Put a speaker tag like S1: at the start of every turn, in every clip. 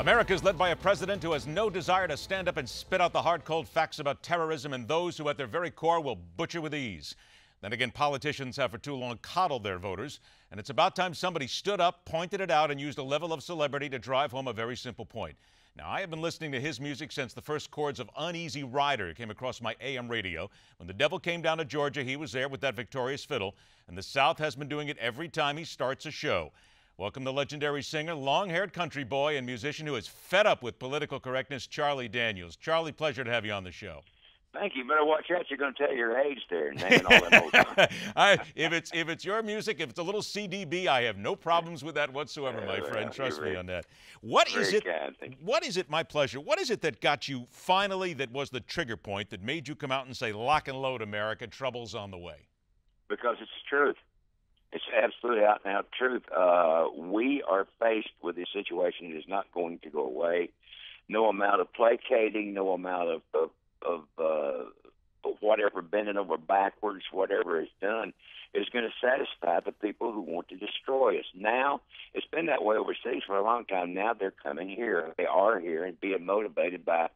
S1: America is led by a president who has no desire to stand up and spit out the hard, cold facts about terrorism and those who at their very core will butcher with ease. Then again, politicians have for too long coddled their voters, and it's about time somebody stood up, pointed it out, and used a level of celebrity to drive home a very simple point. Now, I have been listening to his music since the first chords of Uneasy Rider came across my AM radio. When the devil came down to Georgia, he was there with that victorious fiddle, and the South has been doing it every time he starts a show. Welcome the legendary singer, long-haired country boy, and musician who is fed up with political correctness, Charlie Daniels. Charlie, pleasure to have you on the show.
S2: Thank you. Better watch out. You're going to tell your age there. Naming all that old
S1: if it's your music, if it's a little CDB, I have no problems with that whatsoever, my friend. Trust me on that. What is it, my pleasure, what is it that got you finally, that was the trigger point that made you come out and say, lock and load, America, trouble's on the way?
S2: Because it's the truth. It's absolute out-and-out truth. We are faced with a situation that is not going to go away. No amount of placating, no amount of whatever, bending over backwards, whatever is done, is going to satisfy the people who want to destroy us. Now, it's been that way overseas for a long time. Now they're coming here. They are here and being motivated by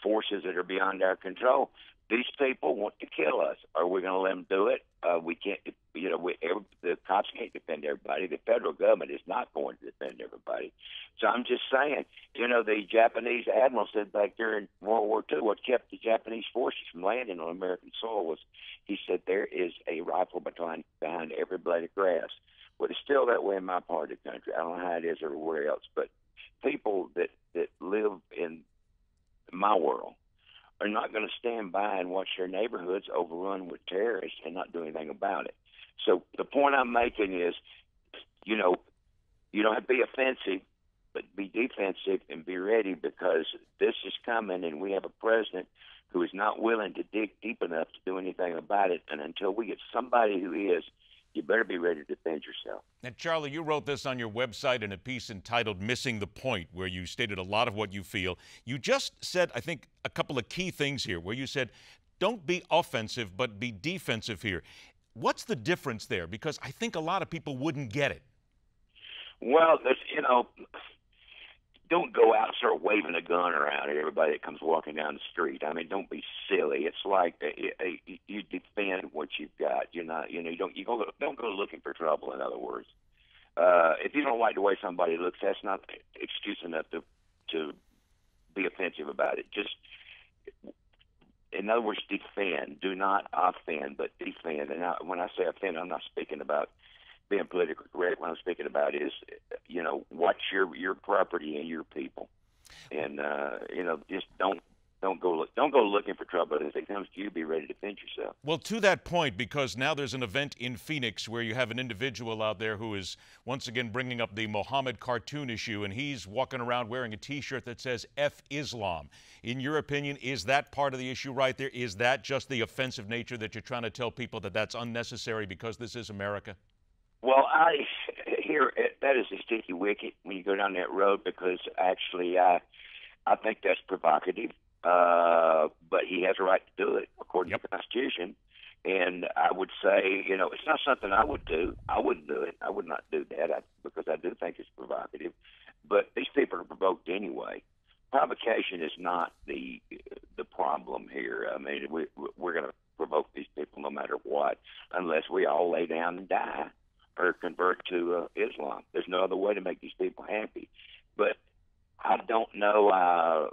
S2: forces that are beyond our control. These people want to kill us. Are we going to let them do it? We can't. The cops can't defend everybody. The federal government is not going to defend everybody. So I'm just saying, the Japanese admiral said back there in World War II, what kept the Japanese forces from landing on American soil was, he said, there is a rifle behind every blade of grass. Well, it's still that way in my part of the country. I don't know how it is everywhere else, but people that live in my world are not going to stand by and watch their neighborhoods overrun with terrorists and not do anything about it. So the point I'm making is, you don't have to be offensive, but be defensive and be ready, because this is coming, and we have a president who is not willing to dig deep enough to do anything about it. And until we get somebody who is, you better be ready to defend yourself.
S1: And Charlie, you wrote this on your website in a piece entitled Missing the Point, where you stated a lot of what you feel. You just said, I think, a couple of key things here, where you said, don't be offensive, but be defensive here. What's the difference there? Because I think a lot of people wouldn't get it.
S2: Well, don't go out and start waving a gun around at everybody that comes walking down the street. I mean, don't be silly. It's like you defend what you've got. Don't go looking for trouble. In other words, if you don't like the way somebody looks, that's not excuse enough to be offensive about it. Just, in other words, defend. Do not offend, but defend. And when I say offend, I'm not speaking about being politically correct. What I'm speaking about is, watch your property and your people, and just don't go looking for trouble. If it comes to you, be ready to defend yourself.
S1: Well, to that point, because now there's an event in Phoenix where you have an individual out there who is once again bringing up the Muhammed cartoon issue, and he's walking around wearing a T-shirt that says "F Islam." In your opinion, is that part of the issue right there? Is that just the offensive nature that you're trying to tell people that that's unnecessary because this is America?
S2: Well, I hear that is a sticky wicket when you go down that road, because actually I think that's provocative. But he has a right to do it according to the Constitution. And I would say, it's not something I would do. I wouldn't do it. I would not do that because I do think it's provocative. But these people are provoked anyway. Provocation is not the problem here. I mean, we're going to provoke these people no matter what, unless we all lay down and die or convert to Islam. There's no other way to make these people happy. But I don't know.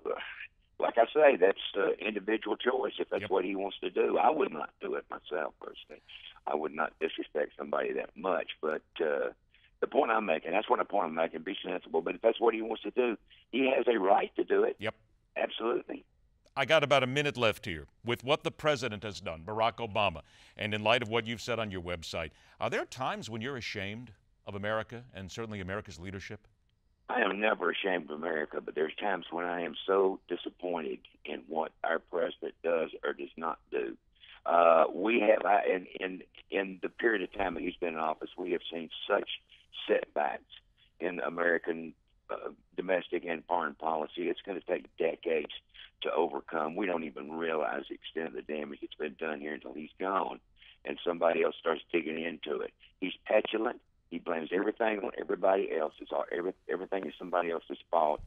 S2: Like I say, that's individual choice. If that's what he wants to do, I would not do it myself personally. I would not disrespect somebody that much. But the point I'm making, that's what the point I'm making, be sensible. But if that's what he wants to do, he has a right to do it.
S1: Yep.
S2: Absolutely.
S1: I got about a minute left here. With what the president has done, Barack Obama, and in light of what you've said on your website, are there times when you're ashamed of America and certainly America's leadership?
S2: I am never ashamed of America, but there's times when I am so disappointed in what our president does or does not do. We have, in the period of time that he's been in office, we have seen such setbacks in American domestic and foreign policy. It's going to take decades to overcome. We don't even realize the extent of the damage that's been done here until he's gone and somebody else starts digging into it. He's petulant. He blames everything on everybody else. Everything is somebody else's fault.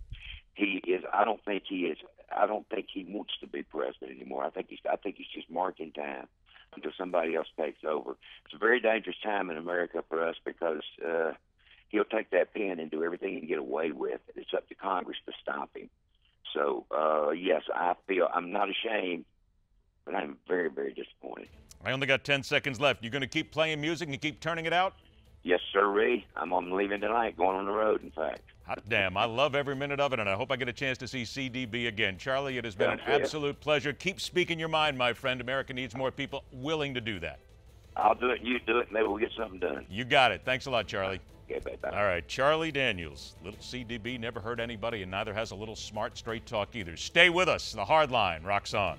S2: He is. I don't think he is. I don't think he wants to be president anymore. I think he's just marking time until somebody else takes over. It's a very dangerous time in America for us because he'll take that pen and do everything he can get away with. It's up to Congress to stop him. So yes, I'm not ashamed, but I'm very, very disappointed.
S1: I only got 10 seconds left. You're going to keep playing music and keep turning it out?
S2: Yes, sir. I'm leaving tonight, going on the road, in fact.
S1: Hot damn. I love every minute of it, and I hope I get a chance to see CDB again. Charlie, it has been an absolute pleasure. Keep speaking your mind, my friend. America needs more people willing to do that.
S2: I'll do it, you do it, maybe we'll get something done.
S1: You got it. Thanks a lot, Charlie.
S2: Okay, bye.
S1: All right, Charlie Daniels. Little CDB never hurt anybody, and neither has a little smart, straight talk either. Stay with us. The Hard Line rocks on.